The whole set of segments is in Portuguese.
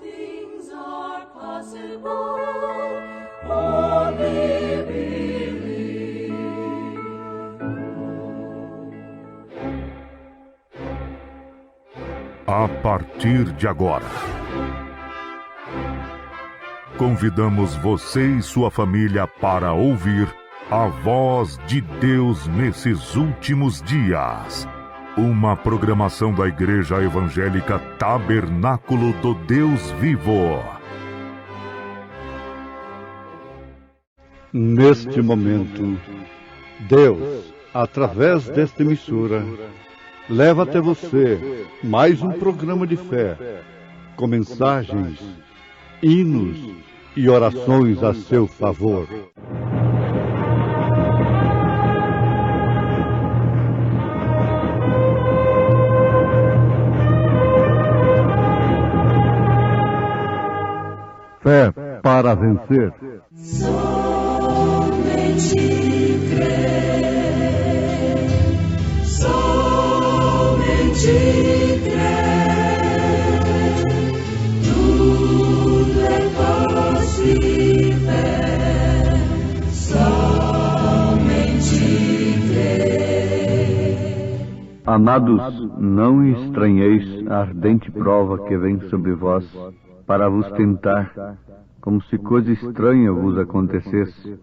things are possible. Only believe. A partir de agora, convidamos você e sua família para ouvir a voz de Deus nesses últimos dias. Uma programação da Igreja Evangélica Tabernáculo do Deus Vivo. Neste momento, Deus, através desta emissora, leva até você mais um programa de fé, com mensagens, hinos e orações a seu favor. Fé para vencer. Somente crer, somente crer, tudo é possível, somente crer. Amados, não estranheis a ardente prova que vem sobre vós, para vos tentar, como se coisa estranha vos acontecesse.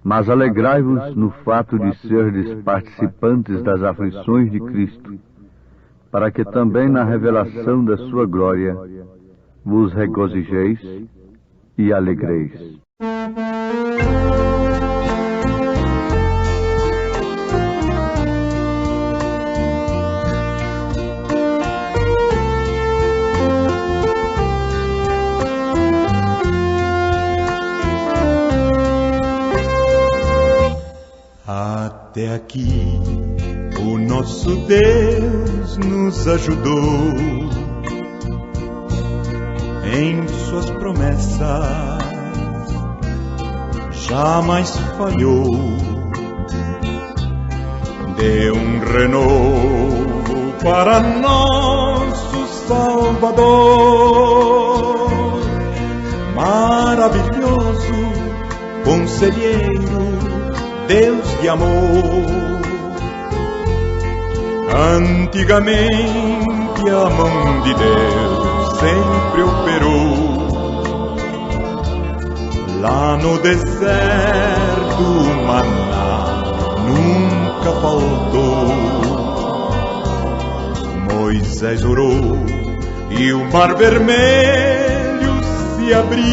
Mas alegrai-vos no fato de serdes participantes das aflições de Cristo, para que também na revelação da sua glória vos regozijeis e alegreis. Até aqui o nosso Deus nos ajudou em suas promessas, jamais falhou. Deu um renovo para nosso Salvador, maravilhoso, conselheiro, Deus de amor. Antigamente a mão de Deus sempre operou. Lá no deserto o maná nunca faltou. Moisés orou e o mar vermelho se abriu,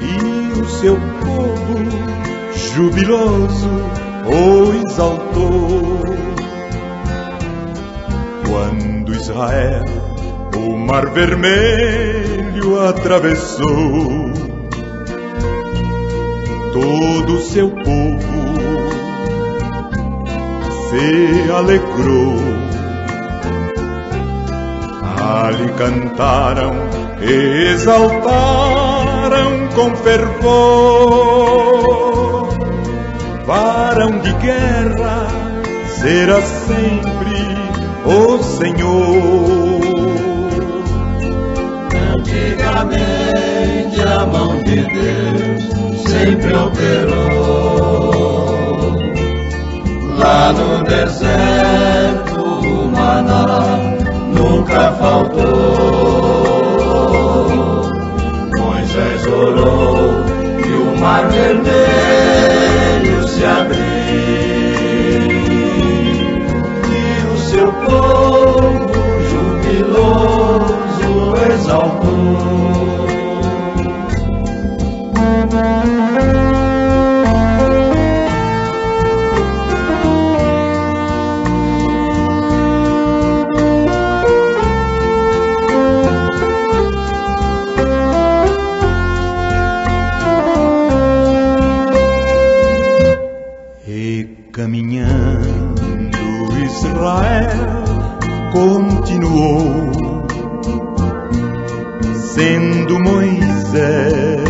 e o seu povo jubiloso o exaltou. Quando Israel o mar vermelho atravessou, todo o seu povo se alegrou. Ali cantaram e exaltaram com fervor. Varão de guerra será sempre o Senhor. Antigamente a mão de Deus sempre operou. Lá no deserto o maná nunca faltou. Moisés orou e o mar vermelho se abriu, e o seu povo jubiloso exaltou. Caminhando Israel continuou, sendo Moisés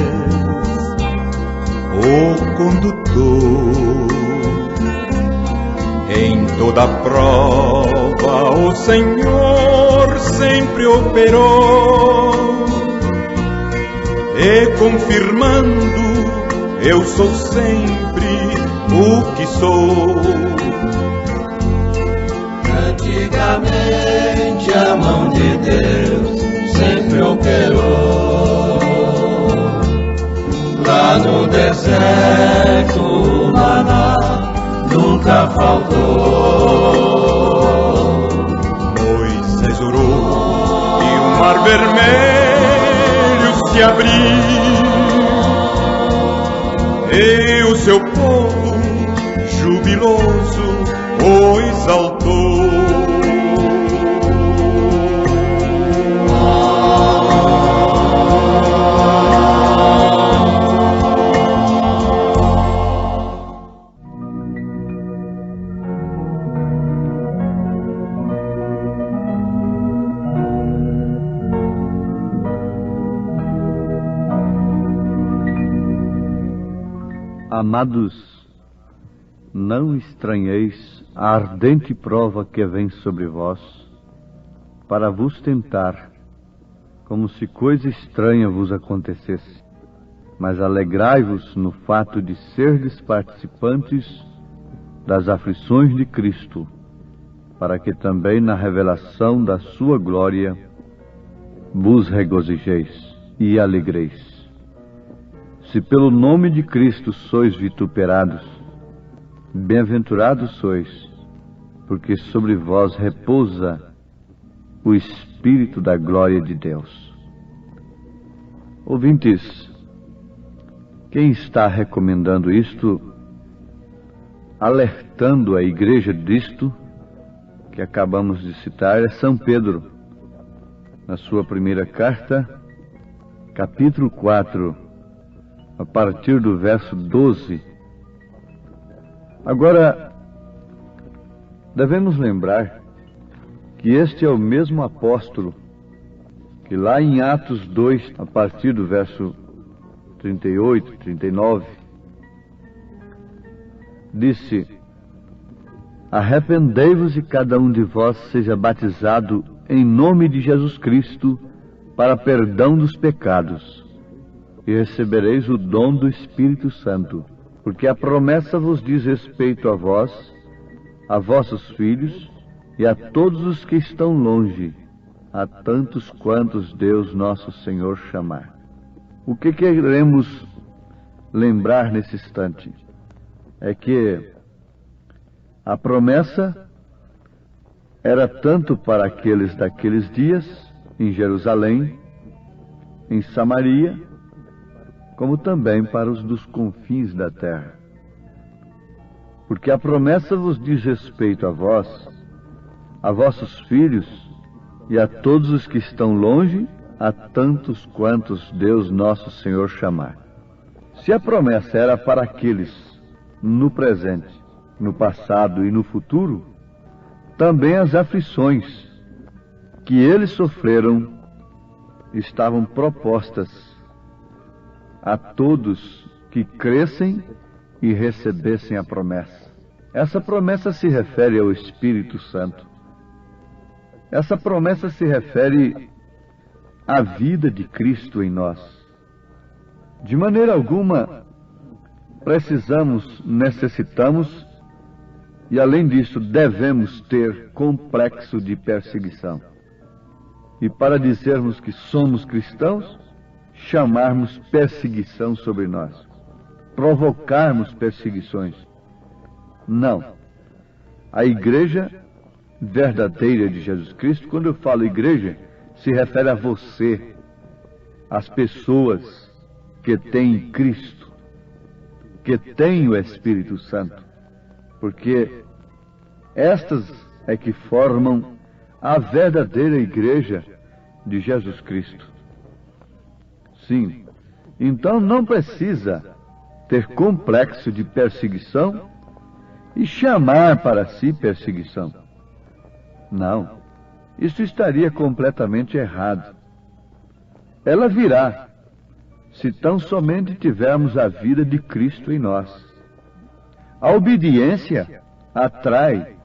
o condutor. Em toda prova o Senhor sempre operou, e confirmando eu sou sempre o que sou. Antigamente a mão de Deus sempre operou, lá no deserto o maná nunca faltou. Moisés orou e o mar vermelho se abriu, e o seu povo jubiloso o exaltou. Amados, não estranheis a ardente prova que vem sobre vós, para vos tentar, como se coisa estranha vos acontecesse. Mas alegrai-vos no fato de serdes participantes das aflições de Cristo, para que também na revelação da sua glória vos regozijeis e alegreis. Se pelo nome de Cristo sois vituperados, bem-aventurados sois, porque sobre vós repousa o Espírito da glória de Deus. Ouvintes, quem está recomendando isto, alertando a igreja disto, que acabamos de citar, é São Pedro, na sua primeira carta, capítulo 4, a partir do verso 12. Agora, devemos lembrar que este é o mesmo apóstolo que lá em Atos 2, a partir do verso 38, 39, disse: arrependei-vos e cada um de vós seja batizado em nome de Jesus Cristo para perdão dos pecados, e recebereis o dom do Espírito Santo, porque a promessa vos diz respeito a vós, a vossos filhos e a todos os que estão longe, a tantos quantos Deus nosso Senhor chamar. O que queremos lembrar nesse instante é que a promessa era tanto para aqueles daqueles dias, em Jerusalém, em Samaria, como também para os dos confins da terra. Porque a promessa vos diz respeito a vós, a vossos filhos e a todos os que estão longe, a tantos quantos Deus nosso Senhor chamar. Se a promessa era para aqueles no presente, no passado e no futuro, também as aflições que eles sofreram estavam propostas a todos que crescem e recebessem a promessa. Essa promessa se refere ao Espírito Santo. Essa promessa se refere à vida de Cristo em nós. De maneira alguma necessitamos e, além disso, devemos ter complexo de perseguição. E para dizermos que somos cristãos, chamarmos perseguição sobre nós, provocarmos perseguições. Não. A igreja verdadeira de Jesus Cristo, quando eu falo igreja, se refere a você, as pessoas que têm Cristo, que têm o Espírito Santo, porque estas é que formam a verdadeira igreja de Jesus Cristo. Sim, então não precisa ter complexo de perseguição e chamar para si perseguição. Não, isso estaria completamente errado. Ela virá, se tão somente tivermos a vida de Cristo em nós. A obediência atrai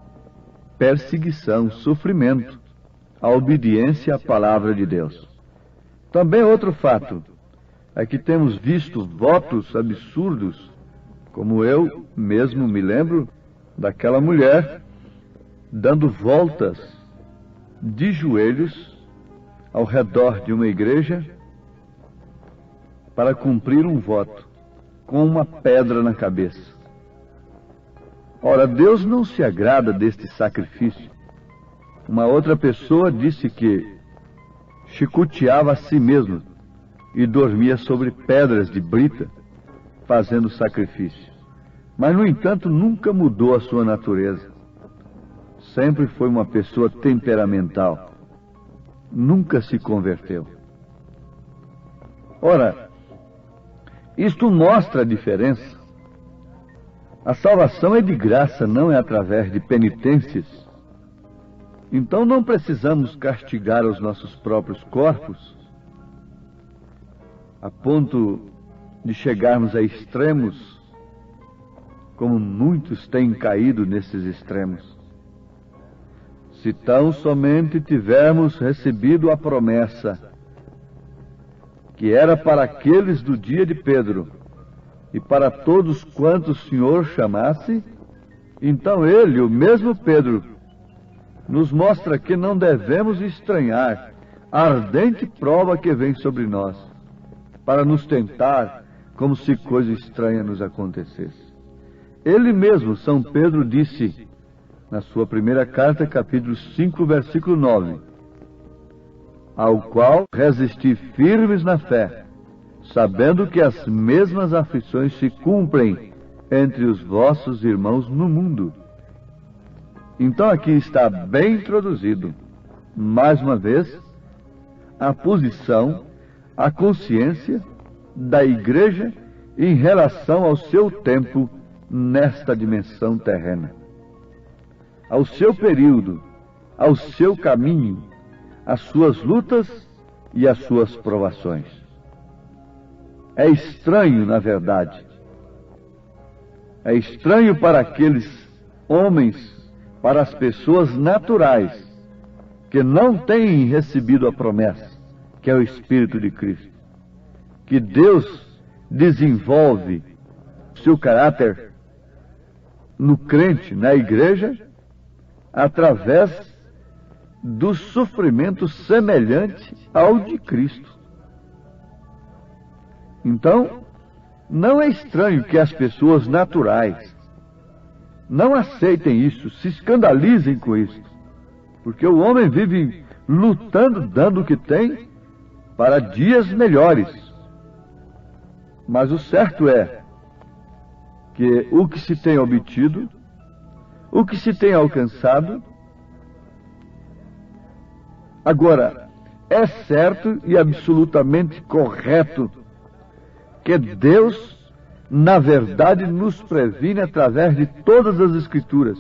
perseguição, sofrimento, a obediência à palavra de Deus. Também outro fato é que temos visto votos absurdos, como eu mesmo me lembro daquela mulher dando voltas de joelhos ao redor de uma igreja para cumprir um voto, com uma pedra na cabeça. Ora, Deus não se agrada deste sacrifício. Uma outra pessoa disse que chicoteava a si mesmo e dormia sobre pedras de brita, fazendo sacrifício. Mas, no entanto, nunca mudou a sua natureza. Sempre foi uma pessoa temperamental. Nunca se converteu. Ora, isto mostra a diferença. A salvação é de graça, não é através de penitências. Então não precisamos castigar os nossos próprios corpos a ponto de chegarmos a extremos, como muitos têm caído nesses extremos. Se tão somente tivermos recebido a promessa, que era para aqueles do dia de Pedro, e para todos quantos o Senhor chamasse, então ele, o mesmo Pedro, nos mostra que não devemos estranhar a ardente prova que vem sobre nós, para nos tentar como se coisa estranha nos acontecesse. Ele mesmo, São Pedro, disse, na sua primeira carta, capítulo 5, versículo 9, ao qual resisti firmes na fé, sabendo que as mesmas aflições se cumprem entre os vossos irmãos no mundo. Então aqui está bem introduzido, mais uma vez, a posição, a consciência da igreja em relação ao seu tempo nesta dimensão terrena, ao seu período, ao seu caminho, às suas lutas e às suas provações. É estranho, na verdade. É estranho para aqueles homens, para as pessoas naturais, que não têm recebido a promessa, que é o Espírito de Cristo. Que Deus desenvolve seu caráter no crente, na igreja, através do sofrimento semelhante ao de Cristo. Então, não é estranho que as pessoas naturais não aceitem isso, se escandalizem com isso, porque o homem vive lutando, dando o que tem, para dias melhores. Mas o certo é que o que se tem obtido, o que se tem alcançado, agora, é certo e absolutamente correto que Deus, na verdade, nos previne através de todas as Escrituras,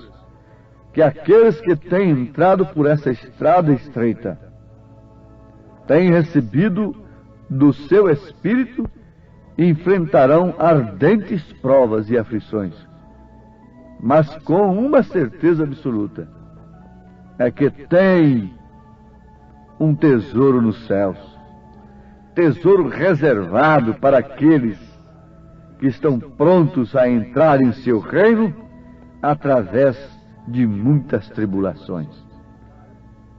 que aqueles que têm entrado por essa estrada estreita têm recebido do seu Espírito e enfrentarão ardentes provas e aflições, mas com uma certeza absoluta, é que tem um tesouro nos céus, tesouro reservado para aqueles que estão prontos a entrar em seu reino através de muitas tribulações.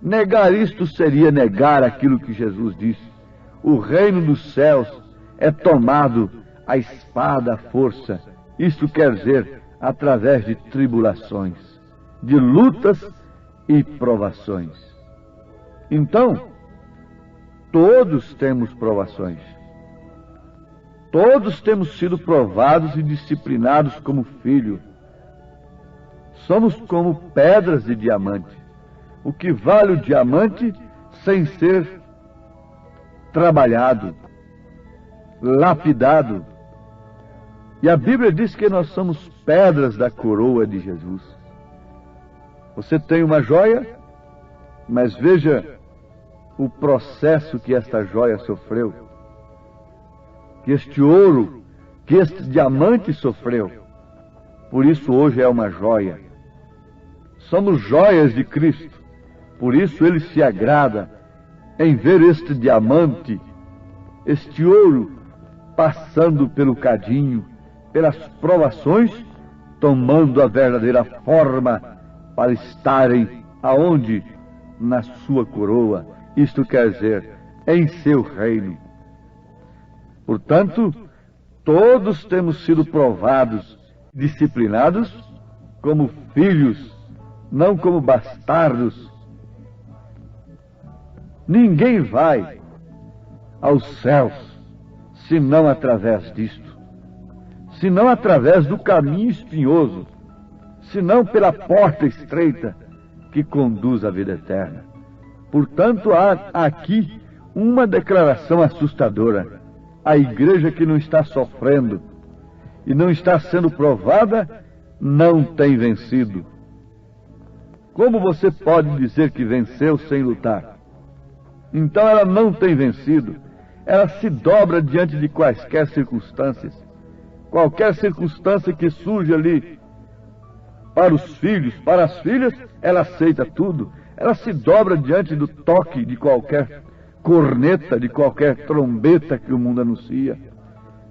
Negar isto seria negar aquilo que Jesus disse: o reino dos céus é tomado à espada, à força. Isto quer dizer, através de tribulações, de lutas e provações. Então, todos temos provações. Todos temos sido provados e disciplinados como filho. Somos como pedras de diamante. O que vale o diamante sem ser trabalhado, lapidado? E a Bíblia diz que nós somos pedras da coroa de Jesus. Você tem uma joia, mas veja o processo que esta joia sofreu, que este ouro, que este diamante sofreu. Por isso hoje é uma joia. Somos joias de Cristo. Por isso ele se agrada em ver este diamante, este ouro, passando pelo cadinho, pelas provações, tomando a verdadeira forma para estarem aonde? Na sua coroa. Isto quer dizer, em seu reino. Portanto, todos temos sido provados, disciplinados como filhos, não como bastardos. Ninguém vai aos céus senão através disto, senão através do caminho espinhoso, senão pela porta estreita que conduz à vida eterna. Portanto, há aqui uma declaração assustadora. A igreja que não está sofrendo e não está sendo provada não tem vencido. Como você pode dizer que venceu sem lutar? Então ela não tem vencido. Ela se dobra diante de quaisquer circunstâncias. Qualquer circunstância que surge ali para os filhos, para as filhas, ela aceita tudo. Ela se dobra diante do toque de qualquer corneta, de qualquer trombeta que o mundo anuncia.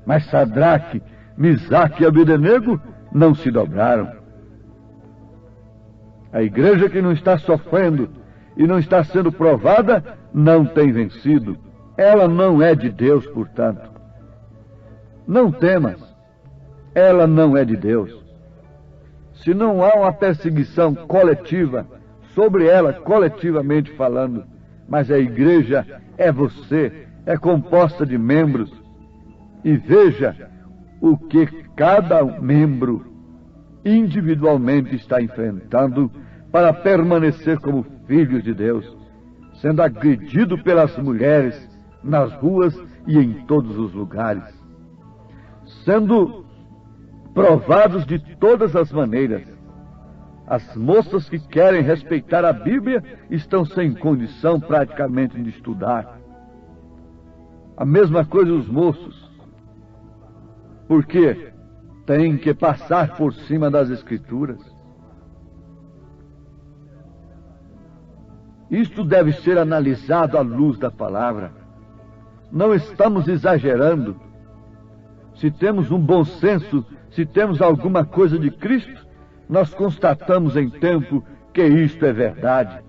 Mas Sadraque, Misaque e Abdenego não se dobraram. A igreja que não está sofrendo e não está sendo provada não tem vencido. Ela não é de Deus, portanto. Não temas. Ela não é de Deus. Se não há uma perseguição coletiva sobre ela, coletivamente falando, mas a igreja é você, é composta de membros. E veja o que cada membro individualmente está enfrentando para permanecer como filhos de Deus, sendo agredido pelas mulheres nas ruas e em todos os lugares, sendo provados de todas as maneiras. As moças que querem respeitar a Bíblia estão sem condição praticamente de estudar. A mesma coisa os moços. Porque têm que passar por cima das Escrituras. Isto deve ser analisado à luz da palavra. Não estamos exagerando. Se temos um bom senso, se temos alguma coisa de Cristo, nós constatamos em tempo que isto é verdade.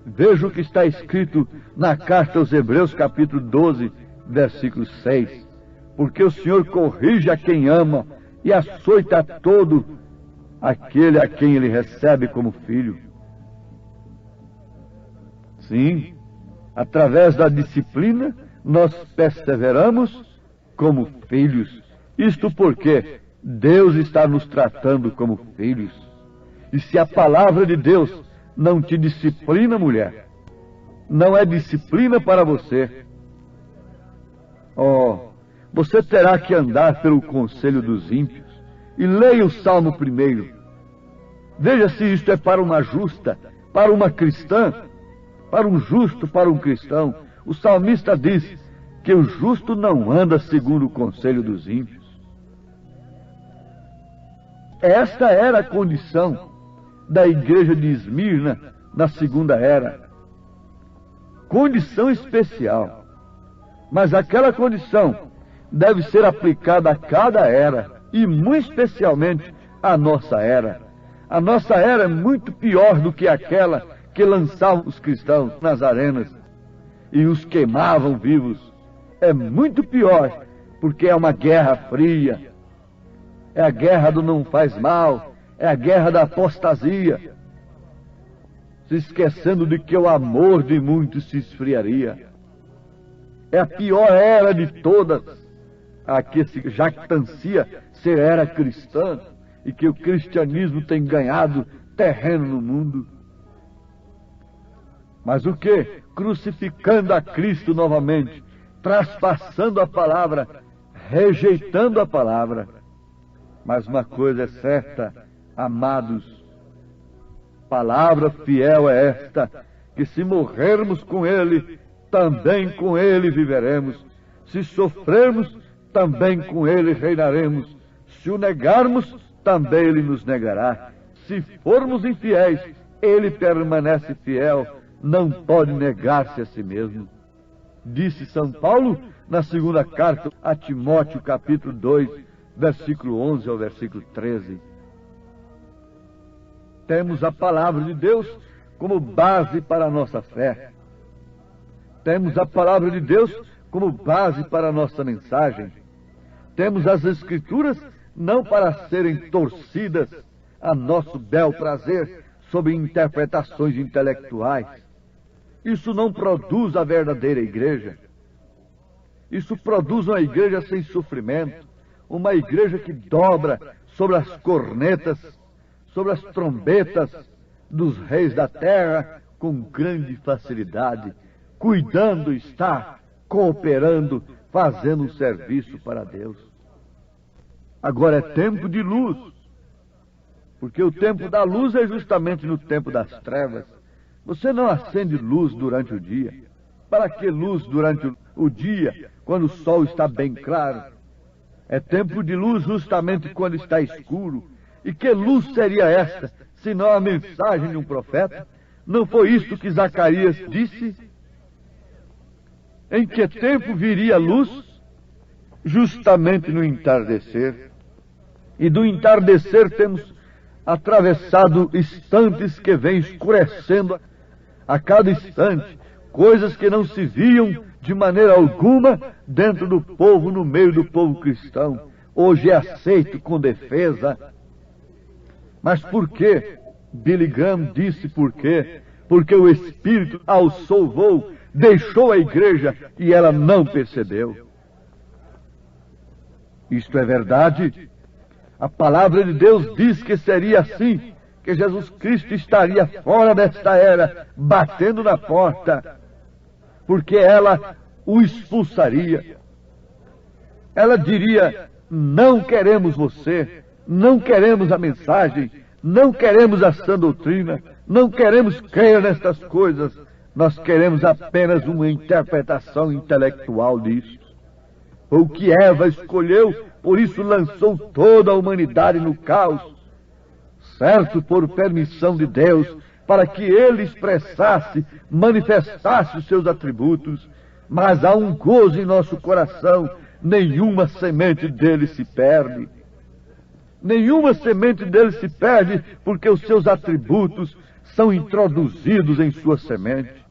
Veja o que está escrito na carta aos Hebreus, capítulo 12, versículo 6. Porque o Senhor corrige a quem ama e açoita a todo aquele a quem ele recebe como filho. Sim, através da disciplina, nós perseveramos como filhos. Isto porque Deus está nos tratando como filhos. E se a palavra de Deus não te disciplina, mulher, não é disciplina para você. Você terá que andar pelo conselho dos ímpios. E leia o Salmo 1. Veja se isto é para uma justa, para uma cristã, para um justo, para um cristão. O salmista diz que o justo não anda segundo o conselho dos ímpios. Esta era a condição da igreja de Esmirna na segunda era. Condição especial. Mas aquela condição deve ser aplicada a cada era, e muito especialmente à nossa era. A nossa era é muito pior do que aquela que lançavam os cristãos nas arenas e os queimavam vivos. É muito pior, porque é uma guerra fria. É a guerra do não faz mal, é a guerra da apostasia, se esquecendo de que o amor de muitos se esfriaria. É a pior era de todas, a que se jactancia ser era cristã e que o cristianismo tem ganhado terreno no mundo. Mas o que? Crucificando a Cristo novamente, traspassando a palavra, rejeitando a palavra. Mas uma coisa é certa, amados, palavra fiel é esta, que se morrermos com Ele, também com Ele viveremos. Se sofrermos, também com Ele reinaremos. Se o negarmos, também Ele nos negará. Se formos infiéis, ele permanece fiel, não pode negar-se a si mesmo. Disse São Paulo na segunda carta a Timóteo, capítulo 2, versículo 11 ao versículo 13. Temos a palavra de Deus como base para a nossa fé. Temos a palavra de Deus como base para a nossa mensagem. Temos as Escrituras não para serem torcidas a nosso bel prazer sob interpretações intelectuais. Isso não produz a verdadeira igreja. Isso produz uma igreja sem sofrimento, uma igreja que dobra sobre as cornetas, sobre as trombetas dos reis da terra com grande facilidade, cuidando está, cooperando, fazendo um serviço para Deus. Agora é tempo de luz, porque o tempo da luz é justamente no tempo das trevas. Você não acende luz durante o dia. Para que luz durante o dia, quando o sol está bem claro? É tempo de luz justamente quando está escuro. E que luz seria esta, senão a mensagem de um profeta? Não foi isto que Zacarias disse? Em que tempo viria a luz? Justamente no entardecer. E do entardecer temos atravessado instantes que vêm escurecendo a cada instante, coisas que não se viam de maneira alguma dentro do povo, no meio do povo cristão. Hoje é aceito com defesa. Mas por quê? Billy Graham disse por quê? Porque o Espírito alçou voo, deixou a igreja e ela não percebeu. Isto é verdade. A palavra de Deus diz que seria assim, que Jesus Cristo estaria fora desta era, batendo na porta, porque ela o expulsaria. Ela diria: não queremos você, não queremos a mensagem, não queremos a sã doutrina, não queremos crer nestas coisas, nós queremos apenas uma interpretação intelectual disso. O que Eva escolheu, por isso lançou toda a humanidade no caos, certo por permissão de Deus, para que ele expressasse, manifestasse os seus atributos. Mas há um gozo em nosso coração, nenhuma semente dele se perde. Nenhuma semente dele se perde, porque os seus atributos são introduzidos em sua semente.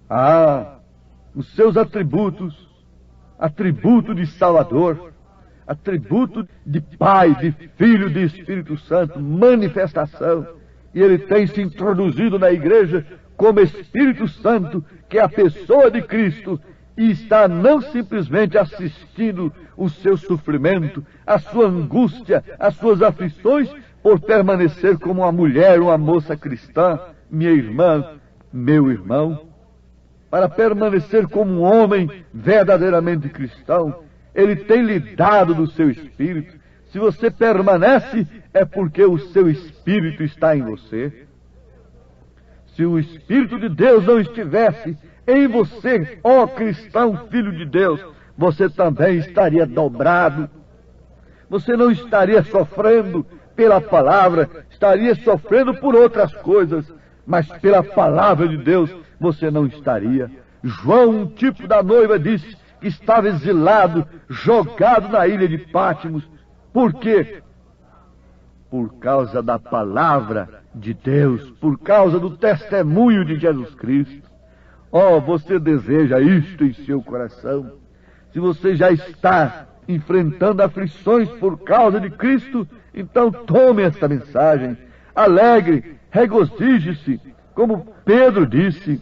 Ah, os seus atributos, atributo de Salvador, atributo de Pai, de Filho, de Espírito Santo, manifestação. E ele tem se introduzido na igreja como Espírito Santo, que é a pessoa de Cristo, e está não simplesmente assistindo o seu sofrimento, a sua angústia, as suas aflições, por permanecer como uma mulher, uma moça cristã, minha irmã, meu irmão, para permanecer como um homem verdadeiramente cristão. Ele tem lhe dado do seu Espírito. Se você permanece, é porque o seu Espírito está em você. Se o Espírito de Deus não estivesse em você, ó cristão, filho de Deus, você também estaria dobrado. Você não estaria sofrendo pela palavra, estaria sofrendo por outras coisas, mas pela palavra de Deus você não estaria. João, um tipo da noiva, disse que estava exilado, jogado na ilha de Pátimos. Por quê? Por causa da palavra de Deus, por causa do testemunho de Jesus Cristo. Oh, você deseja isto em seu coração? Se você já está enfrentando aflições por causa de Cristo, então tome esta mensagem, alegre, regozije-se, como Pedro disse.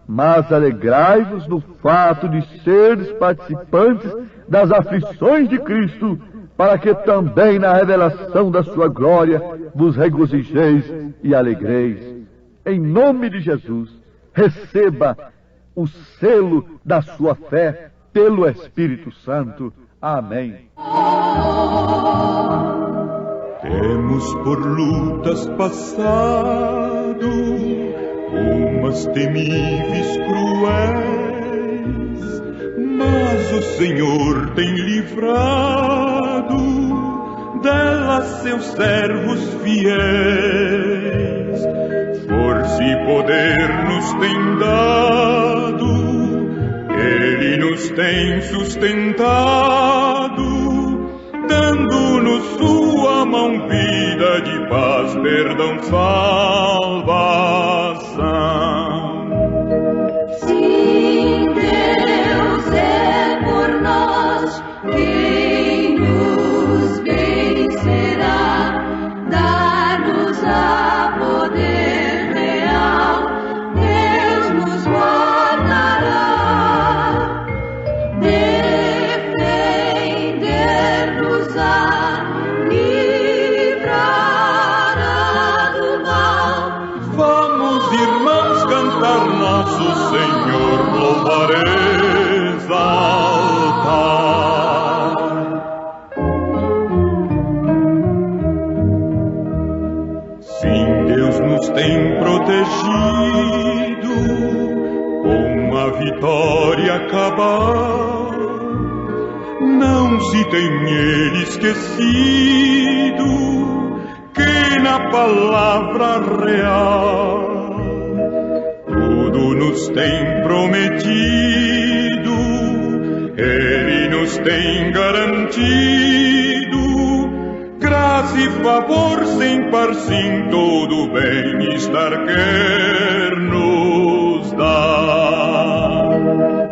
Mas alegrai-vos no fato de seres participantes das aflições de Cristo, para que também na revelação da sua glória vos regozijeis e alegreis. Em nome de Jesus, receba o selo da sua fé pelo Espírito Santo. Amém. Temos por lutas passado, umas temíveis cruéis, mas o Senhor tem livrado dela seus servos fiéis, força e poder nos tem dado, Ele nos tem sustentado, dando-nos sua mão, vida de paz, perdão, salvação. Sim, Deus é por nós, quem nos vencerá, dar-nos a poder real, Deus nos guardará, defender-nos-á, livrará do mal. Vamos, irmãos, cantar nosso Senhor, louvar, exaltar. Sim, Deus nos tem protegido, com a vitória acabar. Não se tem Ele esquecido, que na palavra real tudo nos tem prometido, Ele nos tem garantido, graça e favor sem par, sim, todo bem-estar quer nos dar.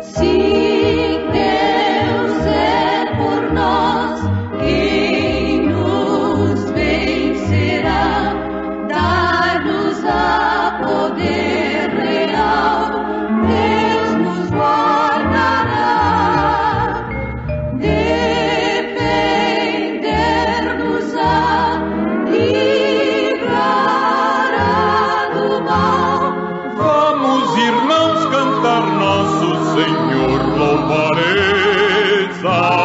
Sim, Deus é por nós, quem nos vencerá, dar-nos a poder real, Deus nos guardará, defender-nos-á, livrará do mal. Vamos, irmãos, cantar nosso Senhor, louvar, exaltar.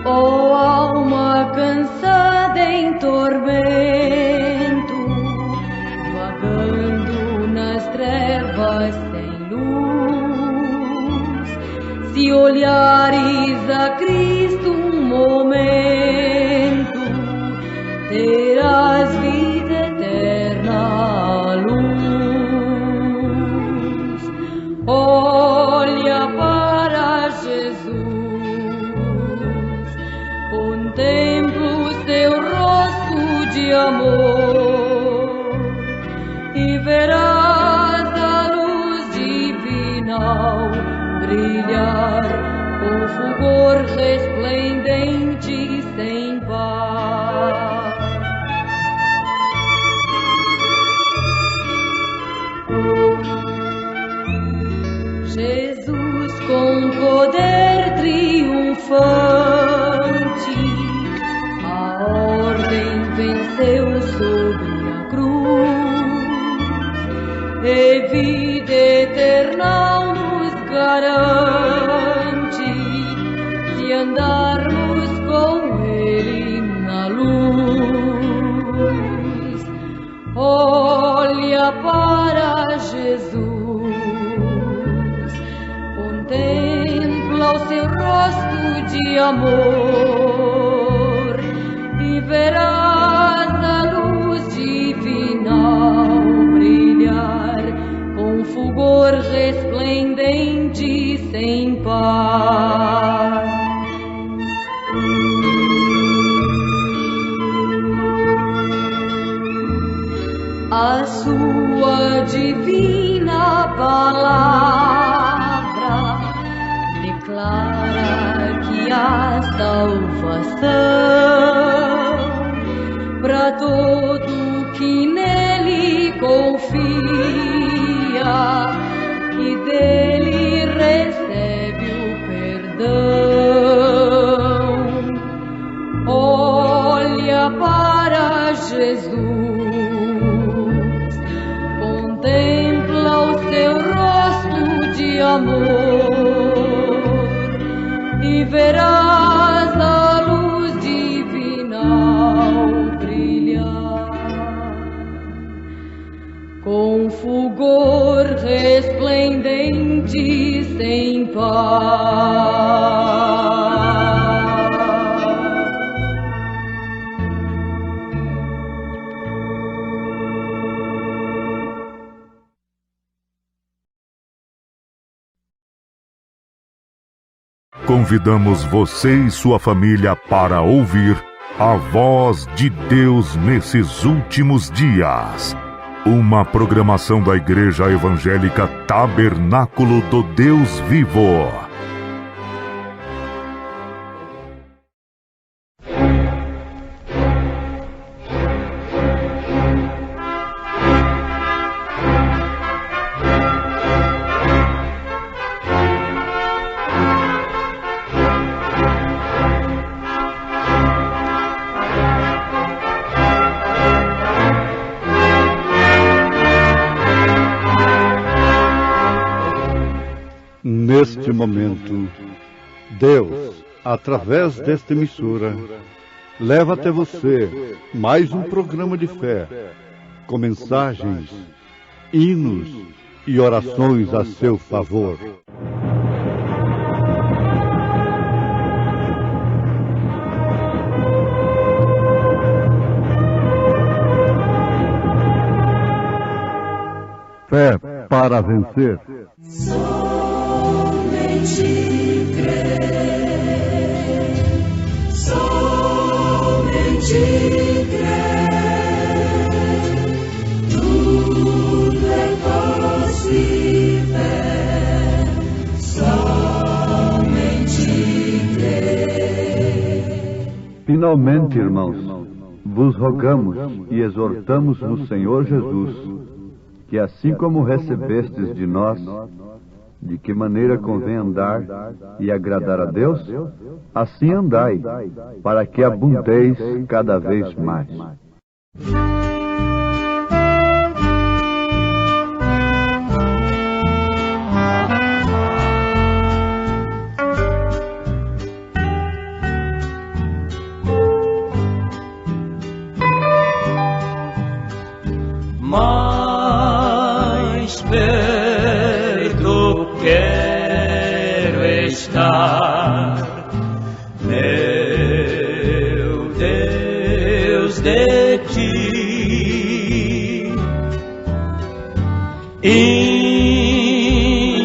Ó alma cansada em tormento, vagando nas trevas sem luz, se olhares a Cristo um momento, terás vida eterna à luz. Olha para Jesus, contempla o seu rosto de amor e verás a luz divinal brilhar com fulgor resplendente sem par. Jesus com poder triunfante a ordem venceu sobre a cruz, e vida eterna nos garante, se andarmos com Ele na luz. Olha para Jesus, contempla o seu rosto de amor e verás a luz divinal brilhar com fulgor resplendente sem par. A sua divina palavra declara que há salvação para todo que nele confia e dele recebe o perdão. Olha para Jesus, contempla o seu rosto de amor e verás a luz Convidamos você e sua família para ouvir a voz de Deus nesses últimos dias. Uma programação da Igreja Evangélica Tabernáculo do Deus Vivo. Neste momento, Deus, através desta emissora, leva até você mais um programa de fé, com mensagens, hinos e orações a seu favor. Fé para vencer. Somente crer, somente crer, tudo é possível, somente crer. Finalmente, irmãos, vos rogamos e exortamos no Senhor Jesus, que assim como recebestes de nós, de que maneira convém andar e agradar a Deus, assim andai, para que abundeis cada vez mais. Mais perto quero estar, meu Deus, de ti,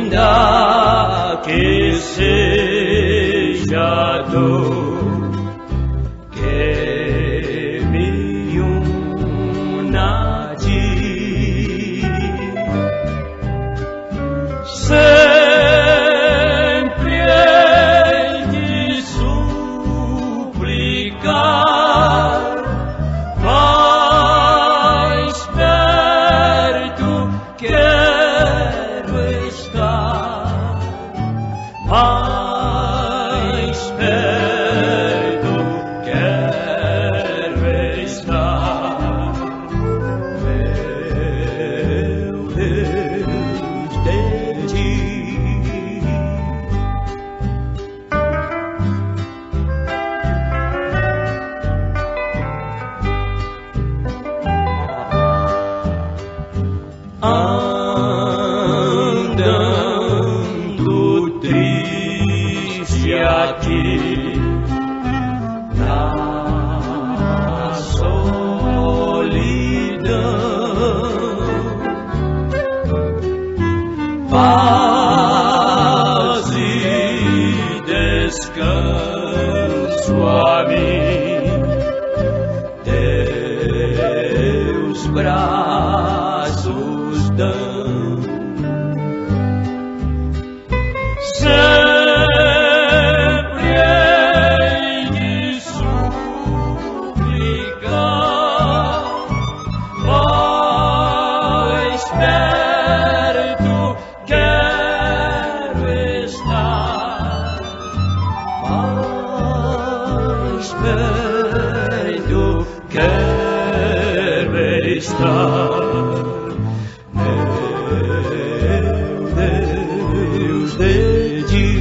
ainda que seja dor que me una a ti. Sempre hei de suplicar, mais perto quero estar, mais perto quero estar, meu Deus, de ti. Andando triste aqui na solidão, paz e descanso a mim, teus braços dão. Sempre hei de suplicar, mais perto quero estar, mais perto quero estar, meu Deus, de ti.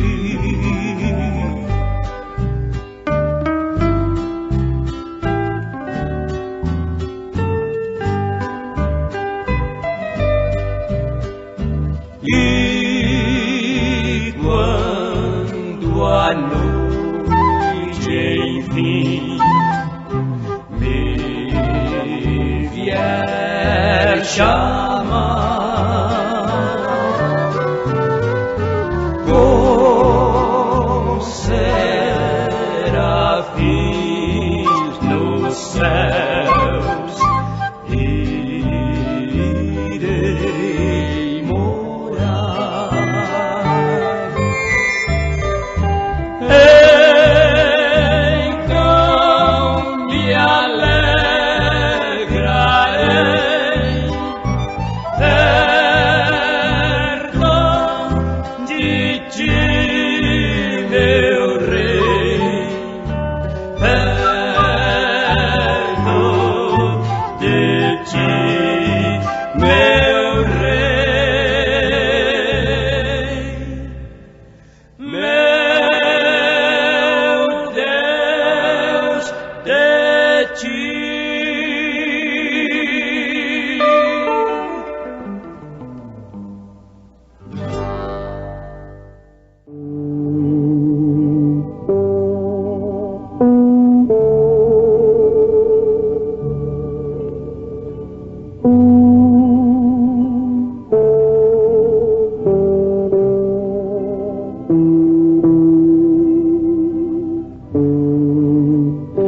E quando com serafins nos céus, irei morar. Então me alegrarei perto de ti, meu rei, perto de ti, meu rei, meu Deus, de ti.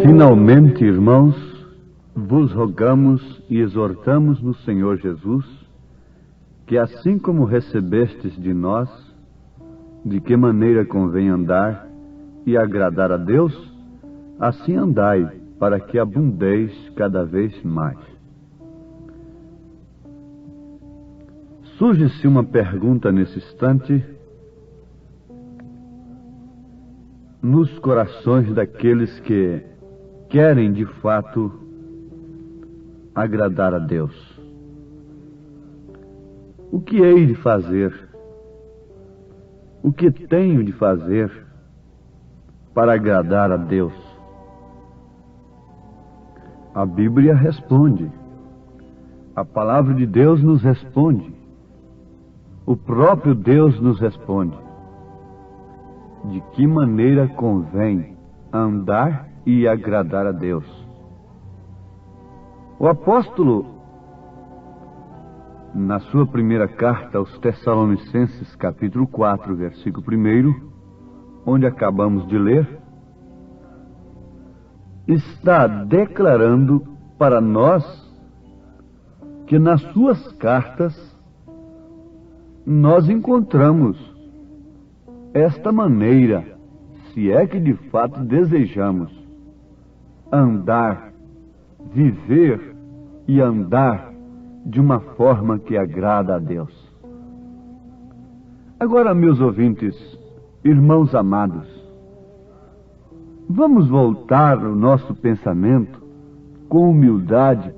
Finalmente, irmãos, vos rogamos e exortamos no Senhor Jesus, que assim como recebestes de nós, de que maneira convém andar e agradar a Deus, assim andai, para que abundeis cada vez mais. Surge-se uma pergunta nesse instante nos corações daqueles que querem de fato agradar a Deus. O que hei de fazer? O que tenho de fazer para agradar a Deus? A Bíblia responde. A palavra de Deus nos responde. O próprio Deus nos responde. De que maneira convém andar e agradar a Deus? O apóstolo, na sua primeira carta aos Tessalonicenses, capítulo 4, versículo 1, onde acabamos de ler, está declarando para nós que nas suas cartas nós encontramos esta maneira, se é que de fato desejamos andar, viver e andar de uma forma que agrada a Deus. Agora, meus ouvintes, irmãos amados, vamos voltar o nosso pensamento com humildade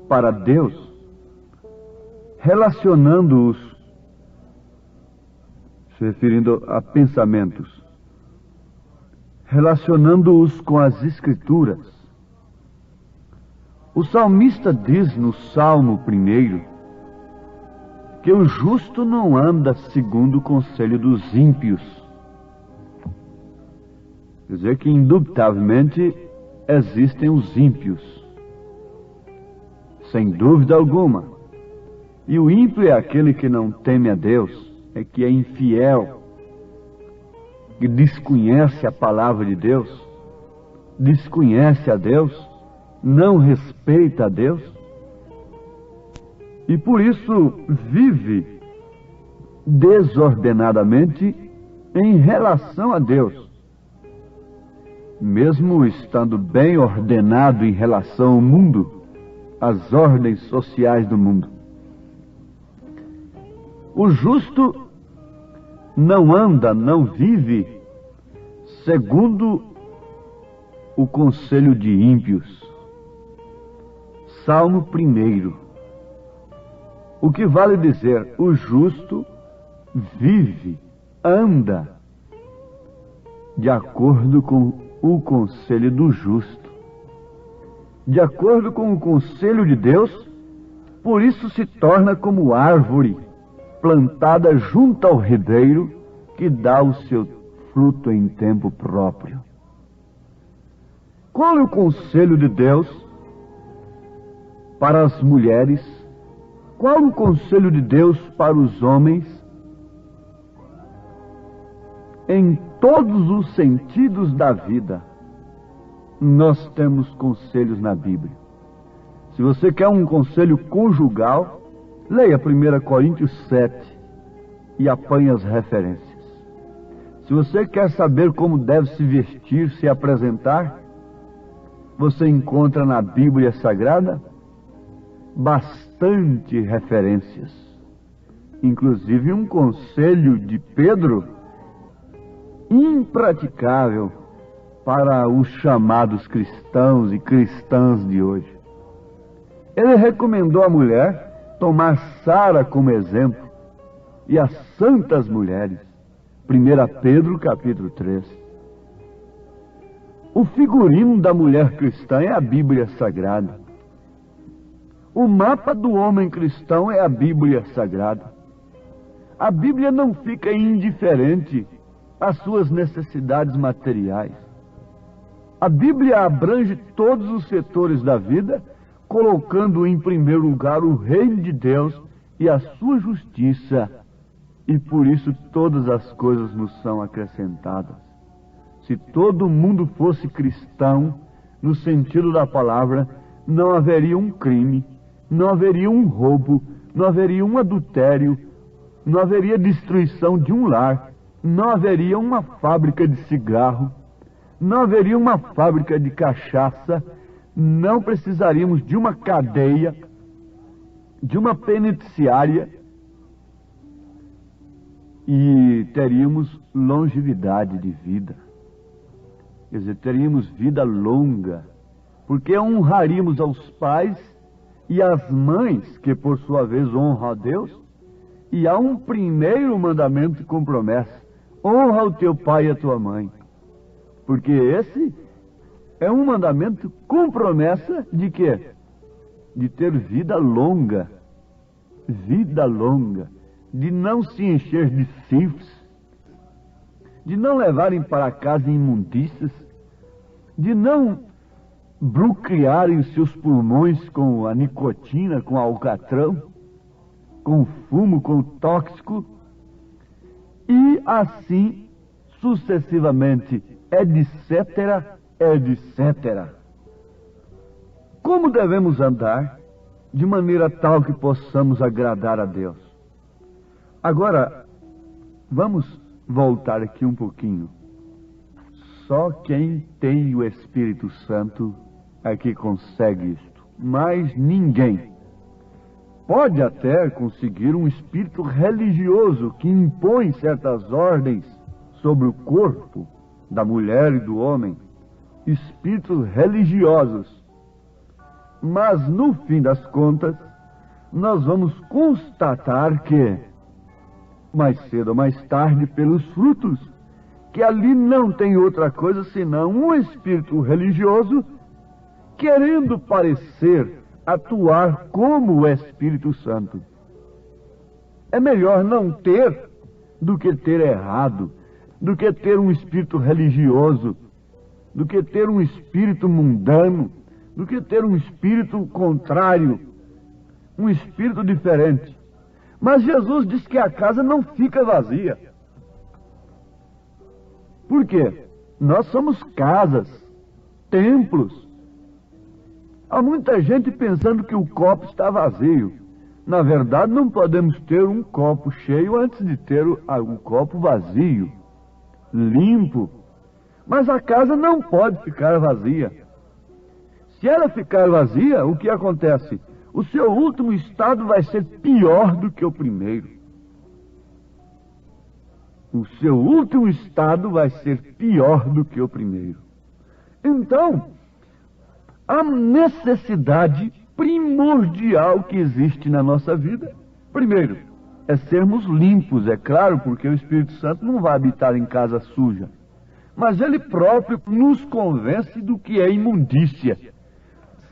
para Deus, relacionando-os, se referindo a pensamentos, relacionando-os com as Escrituras. O salmista diz no Salmo 1 que o justo não anda segundo o conselho dos ímpios. Quer dizer que, indubitavelmente, existem os ímpios, sem dúvida alguma. E o ímpio é aquele que não teme a Deus, é que é infiel, que desconhece a palavra de Deus, desconhece a Deus, não respeita a Deus, e por isso vive desordenadamente em relação a Deus, mesmo estando bem ordenado em relação ao mundo, às ordens sociais do mundo. O justo não anda, não vive segundo o conselho de ímpios. Salmo 1. O que vale dizer, o justo vive, anda de acordo com o conselho do justo, de acordo com o conselho de Deus, por isso se torna como árvore plantada junto ao ribeiro, que dá o seu fruto em tempo próprio. Qual é o conselho de Deus para as mulheres? Qual o conselho de Deus para os homens? Em todos os sentidos da vida, nós temos conselhos na Bíblia. Se você quer um conselho conjugal, leia 1 Coríntios 7 e apanhe as referências. Se você quer saber como deve se vestir, se apresentar, você encontra na Bíblia Sagrada bastante referências. Inclusive um conselho de Pedro impraticável para os chamados cristãos e cristãs de hoje. Ele recomendou à mulher tomar Sara como exemplo e as santas mulheres. 1 Pedro capítulo 3. O figurino da mulher cristã é a Bíblia Sagrada. O mapa do homem cristão é a Bíblia Sagrada. A Bíblia não fica indiferente às suas necessidades materiais. A Bíblia abrange todos os setores da vida, colocando em primeiro lugar o reino de Deus e a sua justiça, e por isso todas as coisas nos são acrescentadas. Se todo mundo fosse cristão, no sentido da palavra, não haveria um crime, não haveria um roubo, não haveria um adultério, não haveria destruição de um lar, não haveria uma fábrica de cigarro, não haveria uma fábrica de cachaça, não precisaríamos de uma cadeia, de uma penitenciária, e teríamos longevidade de vida. Quer dizer, teríamos vida longa, porque honraríamos aos pais e às mães, que por sua vez honram a Deus, e há um primeiro mandamento com promessa: honra o teu pai e a tua mãe. Porque esse é um mandamento com promessa de quê? De ter vida longa. Vida longa. De não se encher de sífilis, de não levarem para casa imundícias, de não bloquearem os seus pulmões com a nicotina, com o alcatrão, com o fumo, com o tóxico, e assim sucessivamente, etc., etc. Como devemos andar de maneira tal que possamos agradar a Deus? Agora, vamos voltar aqui um pouquinho. Só quem tem o Espírito Santo é que consegue isto. Mas ninguém. Pode até conseguir um espírito religioso que impõe certas ordens sobre o corpo da mulher e do homem. Espíritos religiosos. Mas, no fim das contas, nós vamos constatar que, mais cedo ou mais tarde, pelos frutos, que ali não tem outra coisa senão um espírito religioso querendo parecer atuar como o Espírito Santo. É melhor não ter do que ter errado, do que ter um espírito religioso, do que ter um espírito mundano, do que ter um espírito contrário, um espírito diferente. Mas Jesus diz que a casa não fica vazia. Por quê? Nós somos casas, templos. Há muita gente pensando que o copo está vazio. Na verdade, não podemos ter um copo cheio antes de ter o copo vazio, limpo. Mas a casa não pode ficar vazia. Se ela ficar vazia, o que acontece? O seu último estado vai ser pior do que o primeiro. O seu último estado vai ser pior do que o primeiro. Então, a necessidade primordial que existe na nossa vida, primeiro, é sermos limpos, é claro, porque o Espírito Santo não vai habitar em casa suja. Mas ele próprio nos convence do que é imundícia,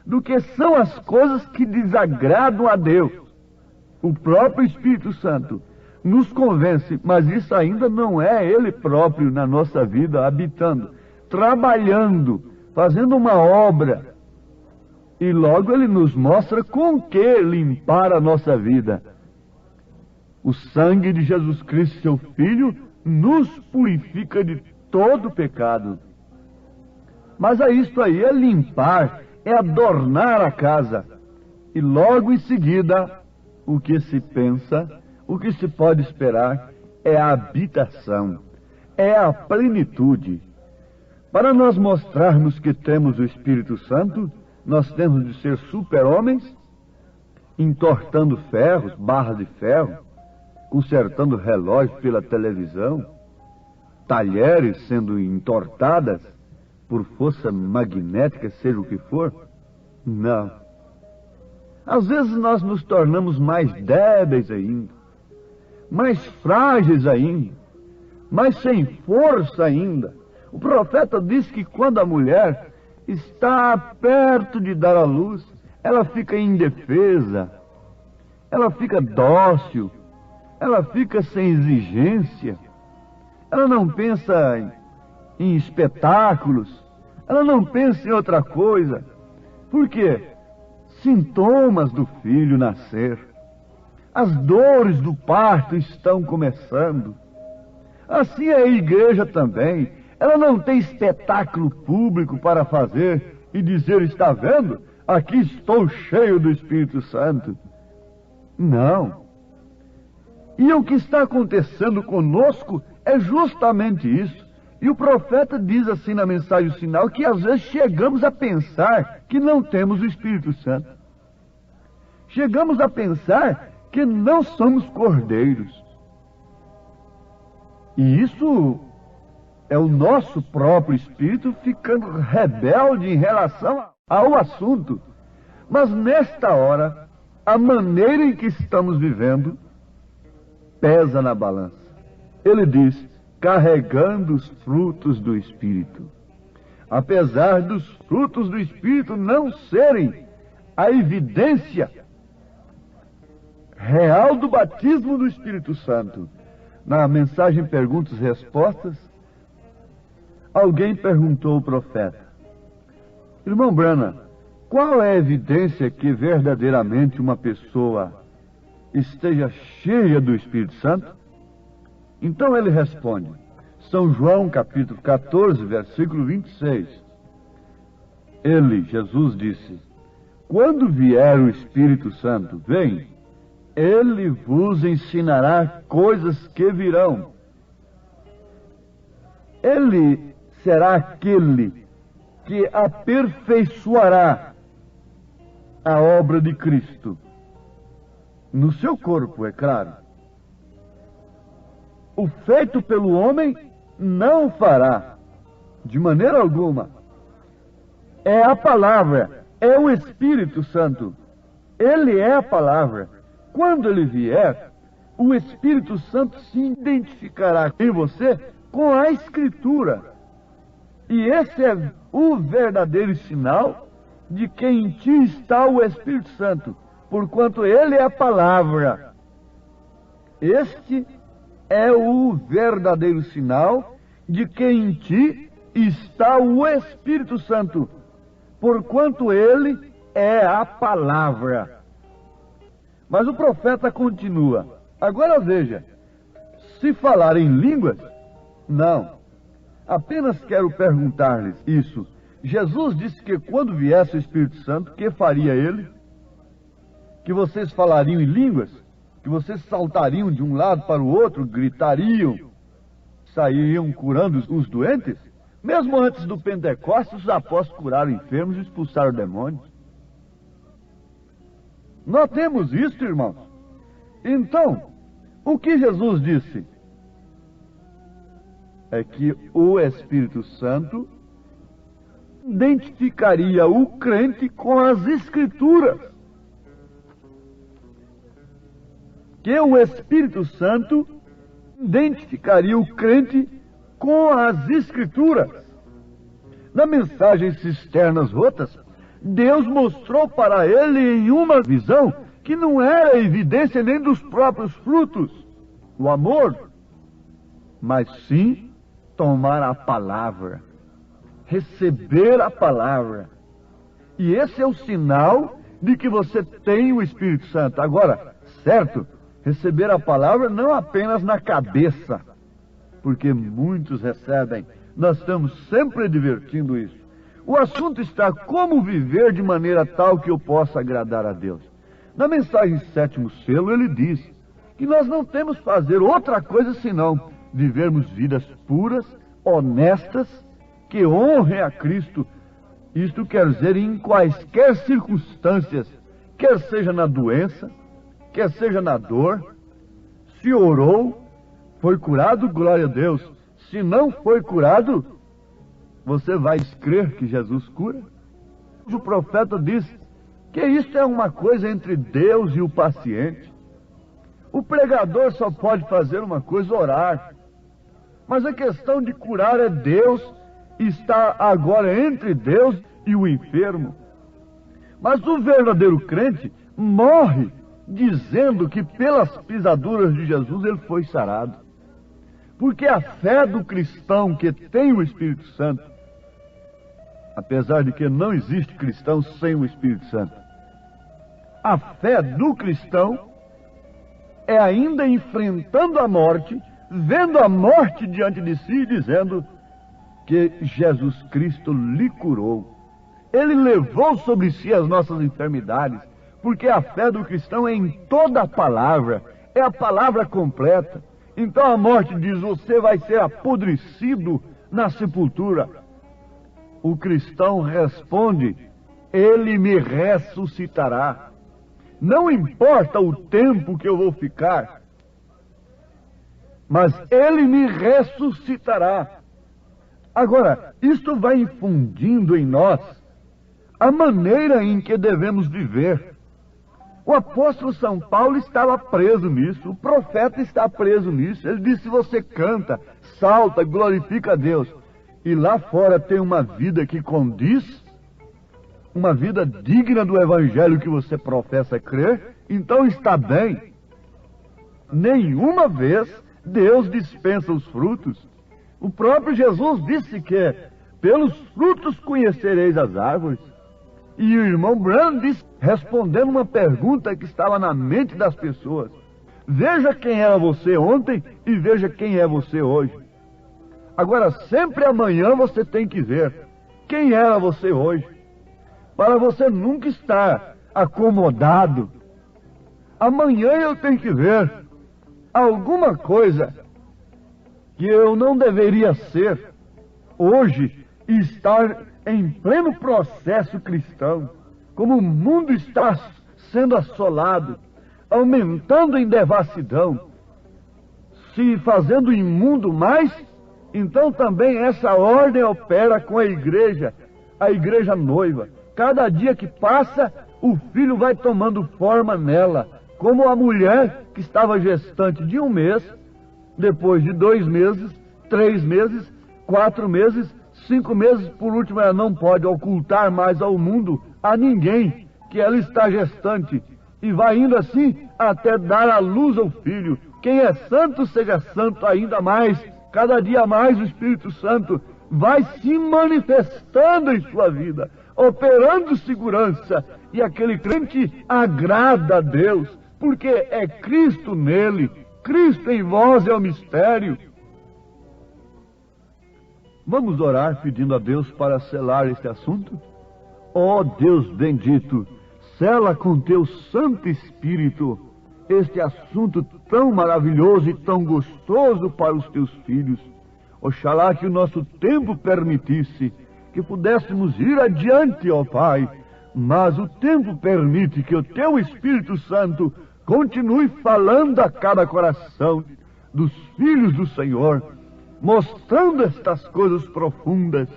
do que são as coisas que desagradam a Deus. O próprio Espírito Santo nos convence, mas isso ainda não é ele próprio na nossa vida, habitando, trabalhando, fazendo uma obra. E logo ele nos mostra com que limpar a nossa vida. O sangue de Jesus Cristo, seu Filho, nos purifica de todo pecado. Mas isto aí é limpar, é adornar a casa. E logo em seguida, o que se pensa, o que se pode esperar, é a habitação, é a plenitude. Para nós mostrarmos que temos o Espírito Santo, nós temos de ser super-homens, entortando ferros, barras de ferro, consertando relógios pela televisão, talheres sendo entortadas por força magnética, seja o que for. Não. Às vezes nós nos tornamos mais débeis ainda, mais frágeis ainda, mais sem força ainda. O profeta diz que quando a mulher está perto de dar à luz, ela fica indefesa, ela fica dócil, ela fica sem exigência, ela não pensa em espetáculos, ela não pensa em outra coisa. Por quê? Sintomas do filho nascer. As dores do parto estão começando. Assim é a igreja também. Ela não tem espetáculo público para fazer e dizer, está vendo? Aqui estou cheio do Espírito Santo. Não. E o que está acontecendo conosco é justamente isso. E o profeta diz assim na mensagem sinal que às vezes chegamos a pensar que não temos o Espírito Santo. Chegamos a pensar que não somos cordeiros. E isso é o nosso próprio espírito ficando rebelde em relação ao assunto. Mas nesta hora, a maneira em que estamos vivendo pesa na balança. Ele diz, carregando os frutos do Espírito. Apesar dos frutos do Espírito não serem a evidência real do batismo do Espírito Santo. Na mensagem Perguntas e Respostas, alguém perguntou ao profeta, irmão Branham, qual é a evidência que verdadeiramente uma pessoa esteja cheia do Espírito Santo? Então ele responde, São João capítulo 14, versículo 26. Jesus disse, quando vier o Espírito Santo, vem, ele vos ensinará coisas que virão. Ele será aquele que aperfeiçoará a obra de Cristo. No seu corpo, é claro. O feito pelo homem não fará, de maneira alguma. É a palavra, é o Espírito Santo. Ele é a palavra. Quando ele vier, o Espírito Santo se identificará em você com a Escritura. E esse é o verdadeiro sinal de que em ti está o Espírito Santo, porquanto ele é a palavra. Este é o verdadeiro sinal de que em ti está o Espírito Santo, porquanto ele é a palavra. Mas o profeta continua. Agora veja, se falar em línguas, não. Apenas quero perguntar-lhes isso. Jesus disse que quando viesse o Espírito Santo, que faria ele? Que vocês falariam em línguas? Que vocês saltariam de um lado para o outro, gritariam, sairiam curando os doentes? Mesmo antes do Pentecostes, os apóstolos curaram enfermos e expulsaram demônios. Notemos isso, irmãos. Então, o que Jesus disse? É que o Espírito Santo identificaria o crente com as Escrituras. Que o Espírito Santo identificaria o crente com as Escrituras. Na mensagem Cisternas Rotas, Deus mostrou para ele em uma visão que não era evidência nem dos próprios frutos, o amor, mas sim tomar a palavra, receber a palavra. E esse é o sinal de que você tem o Espírito Santo. Agora, certo, receber a palavra não apenas na cabeça, porque muitos recebem. Nós estamos sempre advertindo isso. O assunto está como viver de maneira tal que eu possa agradar a Deus. Na mensagem Sétimo Selo, ele diz que nós não temos que fazer outra coisa senão vivermos vidas puras, honestas, que honrem a Cristo. Isto quer dizer em quaisquer circunstâncias, quer seja na doença, quer seja na dor. Se orou, foi curado, glória a Deus. Se não foi curado, você vai crer que Jesus cura? O profeta diz que isto é uma coisa entre Deus e o paciente. O pregador só pode fazer uma coisa, orar. Mas a questão de curar é Deus, está agora entre Deus e o enfermo. Mas o verdadeiro crente morre dizendo que pelas pisaduras de Jesus ele foi sarado. Porque a fé do cristão que tem o Espírito Santo, apesar de que não existe cristão sem o Espírito Santo, a fé do cristão é ainda enfrentando a morte, vendo a morte diante de si e dizendo que Jesus Cristo lhe curou. Ele levou sobre si as nossas enfermidades, porque a fé do cristão é em toda a palavra, é a palavra completa. Então a morte diz, você vai ser apodrecido na sepultura. O cristão responde, ele me ressuscitará. Não importa o tempo que eu vou ficar, mas ele me ressuscitará. Agora, isto vai infundindo em nós a maneira em que devemos viver. O apóstolo São Paulo estava preso nisso, o profeta está preso nisso. Ele disse, você canta, salta, glorifica a Deus. E lá fora tem uma vida que condiz, uma vida digna do evangelho que você professa crer, então está bem. Nenhuma vez Deus dispensa os frutos. O próprio Jesus disse que pelos frutos conhecereis as árvores. E o irmão Branham disse, respondendo uma pergunta que estava na mente das pessoas, veja quem era você ontem e veja quem é você hoje. Agora, sempre amanhã você tem que ver quem era você hoje, para você nunca estar acomodado. Amanhã eu tenho que ver alguma coisa que eu não deveria ser hoje e estar em pleno processo cristão. Como o mundo está sendo assolado, aumentando em devassidão, se fazendo imundo mais, então também essa ordem opera com a igreja noiva. Cada dia que passa, o filho vai tomando forma nela, como a mulher que estava gestante de 1 mês, depois de 2 meses, 3 meses, 4 meses, 5 meses, por último, ela não pode ocultar mais ao mundo, a ninguém, que ela está gestante, e vai indo assim até dar à luz ao filho. Quem é santo, seja santo ainda mais. Cada dia mais o Espírito Santo vai se manifestando em sua vida, operando segurança, e aquele crente agrada a Deus, porque é Cristo nele, Cristo em vós é o mistério. Vamos orar pedindo a Deus para selar este assunto? Ó Deus bendito, sela com teu Santo Espírito este assunto tão maravilhoso e tão gostoso para os teus filhos. Oxalá que o nosso tempo permitisse que pudéssemos ir adiante, ó Pai, mas o tempo permite que o teu Espírito Santo continue falando a cada coração dos filhos do Senhor, mostrando estas coisas profundas,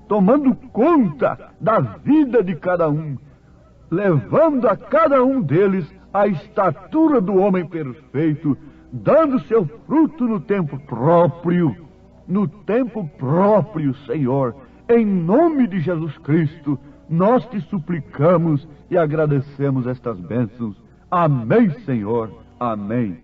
tomando conta da vida de cada um, levando a cada um deles a estatura do homem perfeito, dando seu fruto no tempo próprio, Senhor. Em nome de Jesus Cristo, nós te suplicamos e agradecemos estas bênçãos. Amém, Senhor. Amém.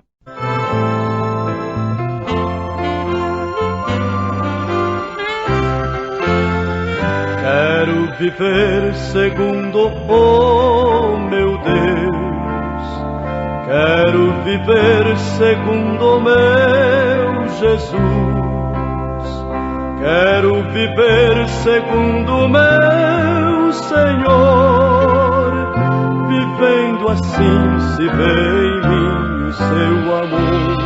Quero viver segundo o meu Deus, quero viver segundo o meu Jesus. Quero viver segundo meu Senhor, vivendo assim se vê em mim o seu amor.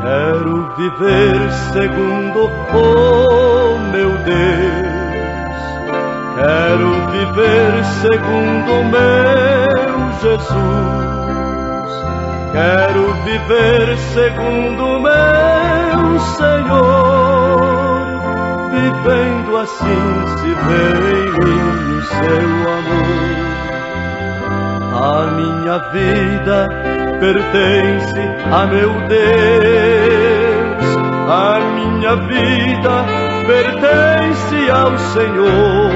Quero viver segundo o meu Deus, quero viver segundo meu Jesus, quero viver segundo meu Senhor, vivendo assim se vê em mim o seu amor. A minha vida pertence a meu Deus, a minha vida pertence ao Senhor,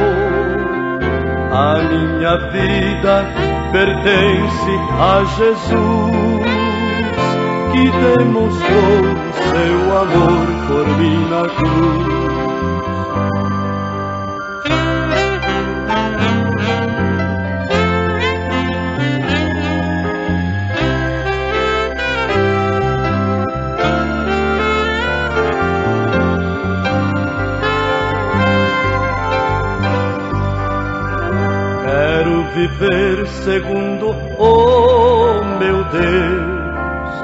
a minha vida pertence a Jesus, que demonstrou o seu amor por mim na cruz. Quero viver segundo o meu Deus,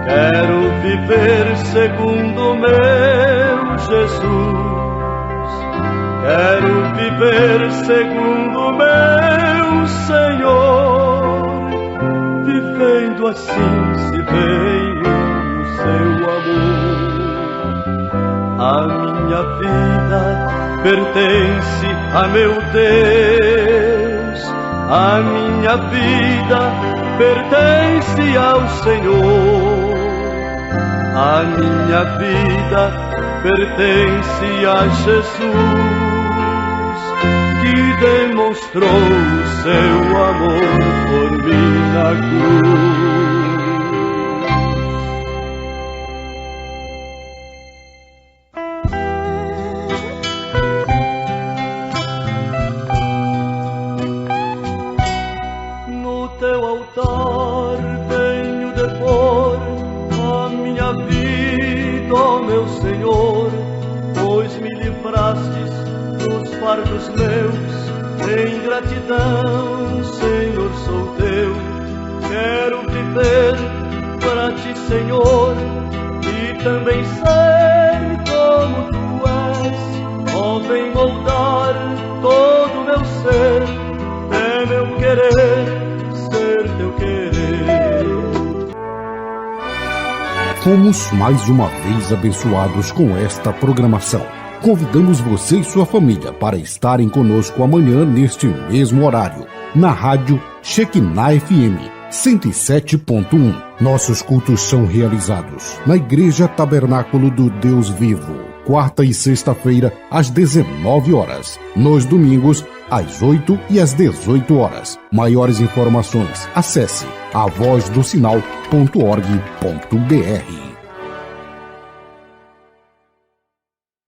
quero viver segundo meu Jesus, quero viver segundo meu Senhor, vivendo assim se vê o seu amor. A minha vida pertence a meu Deus, a minha vida pertence ao Senhor, a minha vida pertence a Jesus, que demonstrou o seu amor por mim na cruz. Dos meus, em gratidão, Senhor, sou teu. Quero viver para ti, Senhor, e também ser como tu és. Ó, vem moldar todo o meu ser, é meu querer ser teu querer. Fomos mais uma vez abençoados com esta programação. Convidamos você e sua família para estarem conosco amanhã neste mesmo horário, na rádio Shekinah FM 107.1. Nossos cultos são realizados na Igreja Tabernáculo do Deus Vivo, quarta e sexta-feira às 19 horas, nos domingos às 8 e às 18 horas. Maiores informações, acesse avozdosinal.org.br.